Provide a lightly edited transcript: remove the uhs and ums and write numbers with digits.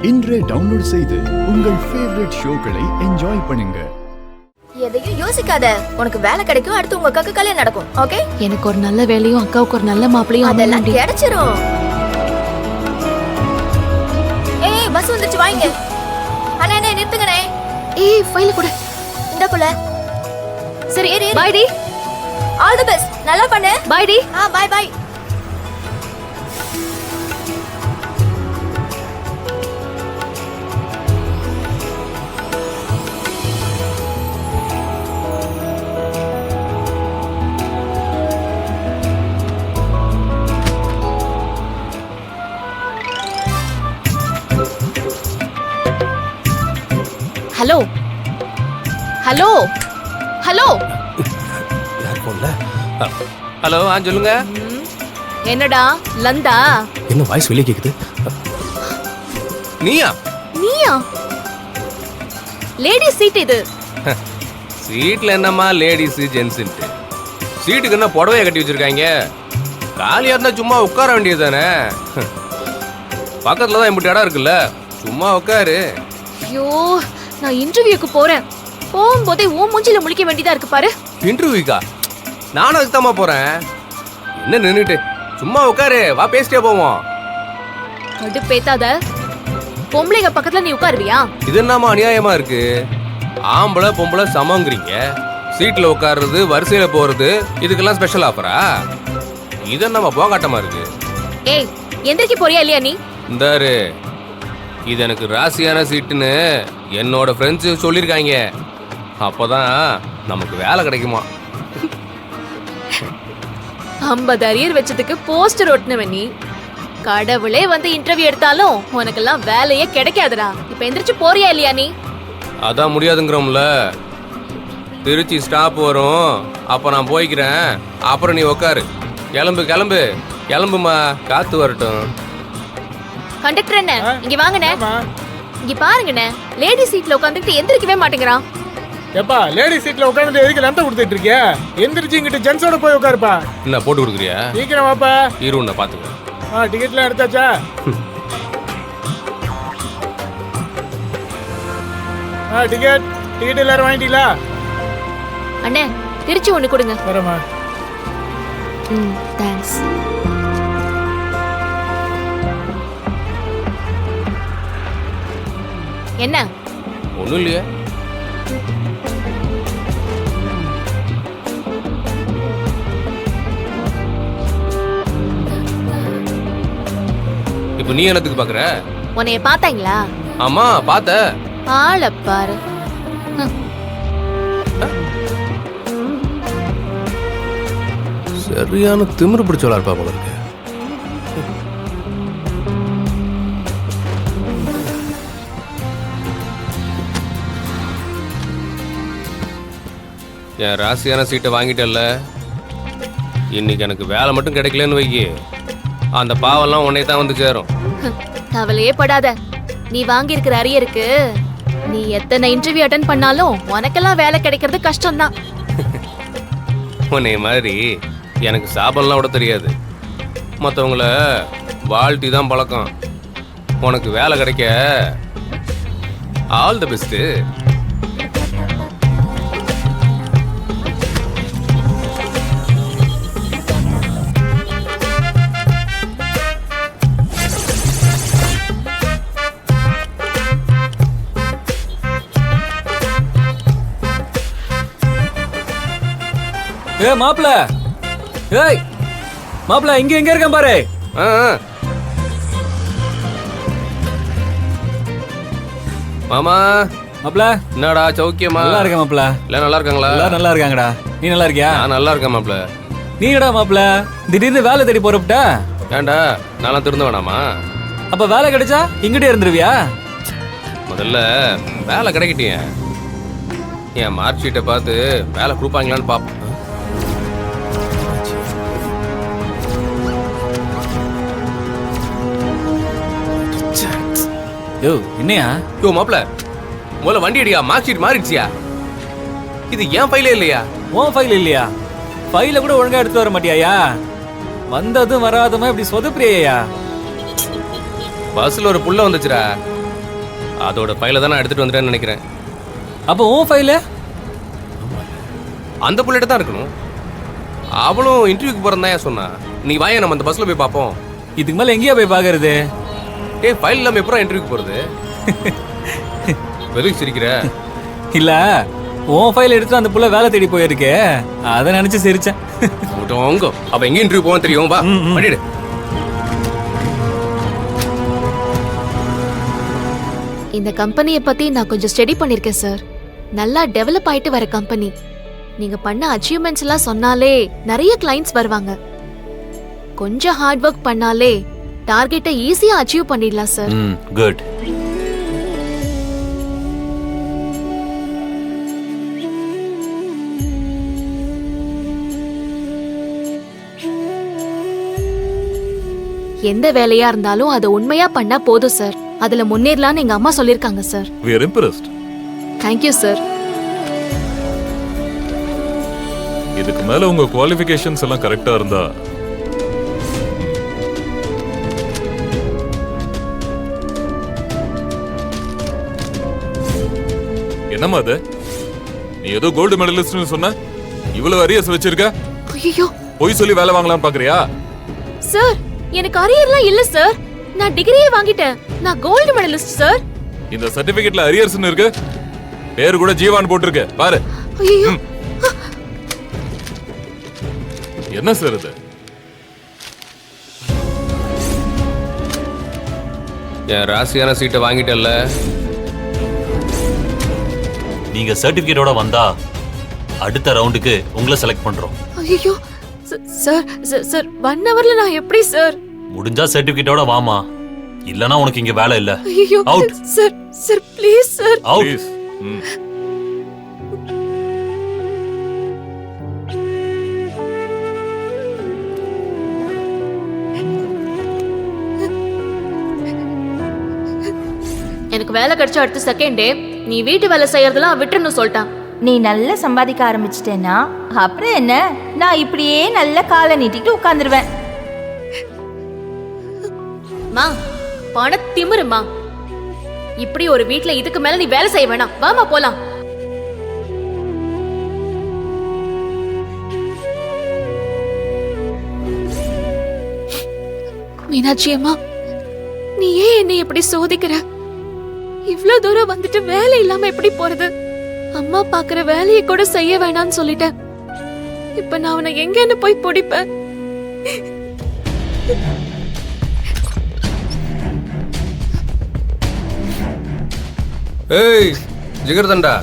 இன்றே டவுன்லோட் செய்து உங்கள் ஃபேவரட் ஷோக்களை என்ஜாய் பண்ணுங்க. எதையும் யோசிக்காத, உனக்கு வேலை கிடைக்கும், அடுத்து உங்க அக்காக்கு கல்யாணம் நடக்கும். ஓகே, எனக்கு ஒரு நல்ல வேலையும் அக்காவுக்கு ஒரு நல்ல மாப்பிளையும் அதெல்லாம் கிடைச்சிரும். ஏய், பஸ் வந்துச்சு, வாங்க. அண்ணே அண்ணே நிறுத்துங்கண்ணே. ஏய், ஃபைல் கொடு. இந்த புள்ள. சரி, பை டி. All the best. நல்லா பண்ணு. பை டி. Bye bye. Hello hello hello. யார் போன்ல? ஹலோ, சொல்லுங்க. என்னடா லந்தா? என்ன வாய்ஸ் வெளியே கேக்குது? நீயா? நீயா? லேடி சீட் இது. சீட்ல என்னம்மா லேடிஸ் ஜென்ஸ்ன்ட்டு? சீட்டுக்கு என்ன புடவைய கட்டி வச்சிருக்காங்க? காலியா இருந்தா சும்மா உட்கார வேண்டியது தானே. பக்கத்துல தான் எம்பிட்டு இடம் இருக்குல்ல, சும்மா உட்காரு. ஐயோ, நான் இன்டர்வியூக்கு போறேன். போகும்போதே ஓ மூஞ்சில முழிக்க வேண்டியதா இருக்கு பாரு. இன்டர்வியூக்கா? நானும் அதுக்கு தாம்மா போறேன். என்ன நின்னுட்டு? சும்மா உட்காரு, வா பேசிட்டே போவோம். கடுப்பேத்தாத. பொம்பளைங்க பக்கத்துல நீ உட்காருவியா? இது என்னமா அநியாயமா இருக்கு? ஆம்பளை பொம்பளை சமங்கிறீங்க, சீட்ல உட்காருறது வரிசையில போறது இதுக்கெல்லாம் ஸ்பெஷல் ஆஃபரா? இது என்னமா போகாட்டமா இருக்கு? ஏய், எந்திரிக்க போறியா இல்லையா நீ? இந்தாரு, இது எனக்கு ராசியான சீட்டுன்னு என்னோட ஃப்ரெண்ட்ஸ் சொல்லியிருக்காங்க. அப்போதான் நமக்கு வேலை கிடைக்குமா. 50 அரியர் வச்சதுக்கு போஸ்டர் ஒட்டினவன் நீ. கடவுளே வந்து இன்டர்வியூ எடுத்தாலும் உனக்கெல்லாம் வேலையே கிடைக்காதுடா. இப்ப எந்திரிச்சு போறியா இல்லையா நீ? அதான் முடியாதுங்கிறோம்ல. திருச்சி ஸ்டாப் வரும், அப்ப நான் போய்க்கிறேன். அப்புறம் நீ உக்காரு. கிளம்பு கிளம்பு கிளம்புமா, காத்து வரட்டும். கண்டக்டர் என்ன, இங்க வாங்கண்ணே. இங்க பாருங்கண்ணே, லேடி சீட்ல உட்காந்துட்டு எந்திரிக்கவே மாட்டேங்கிறான். எப்பா, லேடி சீட்ல உட்கார்ந்து எதுக்கு லந்த கொடுத்துட்டு இருக்கிய? எந்திரிச்சு இங்கிட்ட ஜென்ஸோட போய் உட்காருப்பா. என்ன போட்டு கொடுக்குறியா? சீக்கிரம் வாப்பா. இரு, உன்னை பாத்துக்க. டிக்கெட்லாம் எடுத்தாச்சா? டிக்கெட் எல்லாரும் வாங்கிட்டீங்களா? அண்ணே, திருச்சி ஒண்ணு கொடுங்க. வரமா. தேங்க்ஸ். என்ன? ஒண்ணும் இல்லையா? இப்ப நீ என்னத்துக்கு பாக்குற? உன்னைய பாத்தாங்களா? ஆமா பாத்த. ஆள பாரு. சரியான திமிரு பிடிச்சவளா இருப்பா போல இருக்கு. என் ராசியான சீட்டை வாங்கிட்டல்ல, இன்னைக்கு எனக்கு வேலை மட்டும் கிடைக்கலன்னு வைக்கி, அந்த பாவெல்லாம் உன்னை தான் வந்து சேரும். கவலையே படாத. நீ வாங்கி இருக்கிற அரியருக்கு நீ எத்தனை இன்டர்வியூ அட்டெண்ட் பண்ணாலும் உனக்கெல்லாம் வேலை கிடைக்கிறது கஷ்டம்தான். உன்னை மாதிரி எனக்கு சாபம்லாம் விட தெரியாது. மற்றவங்கள வாழ்த்தி தான் பழக்கம். உனக்கு வேலை கிடைக்க ஆல் தி பெஸ்ட். மாப்பிள, ஏய் மாப்பிள, இங்க எங்க இருக்கான் பாரு. மாமா. மாப்பிள, என்னடா சௌக்கியமா? நல்லா இருக்கேன் மாப்பிள. எல்லாம் நல்லா இருக்காங்களா? எல்லாரும் நல்லா இருக்காங்கடா. நீ நல்லா இருக்கியா? நான் நல்லா இருக்கேன் மாப்பிள. நீ என்னடா மாப்பிள திடீர்னு வேலை தேடி போறப்பட்ட? ஏண்டா நான்லாம் திருந்த வேணாமா? அப்ப வேலை கிடைச்சா இங்கிட்டே இருந்துருவியா? முதல்ல வேலை கிடைக்கட்டிய என் மார்க் ஷீட்டை பார்த்து வேலை கொடுப்பாங்களான்னு பார்ப்போம். யோ, என்னையா? யோ மாப்பிள, முதல்ல வண்டி அடியா, மார்க் ஷீட் மாறிடுச்சியா? இது ஏன் ஃபைலே இல்லையா? உன் ஃபைல் இல்லையா? ஃபைல கூட ஒழுங்கா எடுத்து வர மாட்டியாயா? வந்ததும் வராதமா இப்படி சொதப்பிரியா? பஸ்ல ஒரு புள்ள வந்துச்சுடா, அதோட ஃபைலை தான் நான் எடுத்துட்டு வந்துட்டேன்னு நினைக்கிறேன். அப்போ உன் ஃபைல அந்த புள்ளிட்ட தான் இருக்கணும். அவளும் இன்டர்வியூக்கு போகிறேன் தான் சொன்னா. நீ வாய நம்ம அந்த பஸ்ஸில் போய் பார்ப்போம். இதுக்கு மேல எங்கேயா போய் பாக்குறது? ஏய் ஃபைல் இல்லாமல் எப்பறம் இன்டர்வியூக்கு போகிறது? வெறும் சிரிக்கிற. இல்ல உன் ஃபைல் எடுத்து அந்த புள்ள வேலை தேடி போயிருக்கே, அதை நினைச்சு சிரிச்சேன். விட்டோங்க. அப்போ எங்கே இன்டர்வியூ போவோம் தெரியும். வா பண்ணிடு. இந்த கம்பெனியை பத்தி நான் கொஞ்சம் ஸ்டடி பண்ணிருக்கேன் சார். நல்லா டெவலப் ஆயிட்டு வர கம்பெனி. நீங்க பண்ண அச்சீவ்மெண்ட்ஸ் எல்லாம் சொன்னாலே நிறைய கிளைண்ட்ஸ் வருவாங்க. கொஞ்சம் ஹார்ட் ஒர்க் பண்ணாலே டார்கெட்டை ஈஸியா அச்சீவ் பண்ணிடலாம் சார். குட். எந்த வேலையா இருந்தாலும் அதை உண்மையா பண்ணா போதும் சார். அதுல முன்னேறலாம்னு எங்க அம்மா சொல்லிருக்காங்க sir. We are impressed. Thank you sir. இதுக்கு மேல உங்க குவாலிஃபிகேஷன்ஸ் எல்லாம் கரெக்டா இருந்தா என்னம்மா அது? நீ ஏதோ கோல்டு மெடலிஸ்ட்னு சொன்ன, இவ்வளவு அரியர்ஸ் வச்சிருக்க? ஐயோ போய் சொல்லி வேலை வாங்கலாம்னு பாக்குறியா? சார், எனக்கு அரியர்லாம் இல்ல சார். நான் டிகிரியே வாங்கிட்டேன். நான் கோல்டு மெடலிஸ்ட் சார். இந்த சர்டிபிகேட்ல அரியர்ஸ்னு இருக்கு. பேரு கூட ஜீவான் போட்டிருக்கு பாரு. ஐயோ, என்ன சார் இது? என் ராசியான சீட்டை வாங்கிட்டல்ல. நீங்க சர்டிபிகேட்டோட வந்தா அடுத்த ரவுண்டுக்கு உங்களை செலக்ட் பண்றோம். ஐயோ சார், சார் 1 ஹவர்ல நான் எப்படி சார்? முடிஞ்சா சர்டிபிகேட்டோட வாமா, இல்லனா உனக்கு இங்க வேலை இல்ல. ஐயோ out. Sir, sir please sir. Out. Please. எனக்கு வேலை கிடைச்ச அடுத்த செகண்டே நீ வீட்டு வேலை செய்யறதெல்லாம் விட்டுறணும் சொல்லிட்டான். நீ நல்லா சம்பாதிக்க ஆரம்பிச்சிட்டேன்னா அப்புறம் என்ன, நான் இப்படியே நல்ல காலை நீட்டிட்டு உட்கார்ந்துருவேன். மா, பண திமிருமா. இப்படி ஒரு வீட்ல இதுக்கு மேல நீ வேலை செய்ய வேணாம். வாமா போலாம். மீனாட்சி அம்மா, நீ ஏன் என்னை இப்படி சோதிக்கிற? இவ்ளோ தூரம் வந்துட்டு வேலை இல்லாம எப்படி போறது? அம்மா பாக்குற வேலையை கூட செய்ய வேணாம்னு சொல்லிட்டேன். இப்ப நான் அவனை எங்கன்னு போய் பிடிப்பேன்? ஏய் ஜிகர்தண்டா,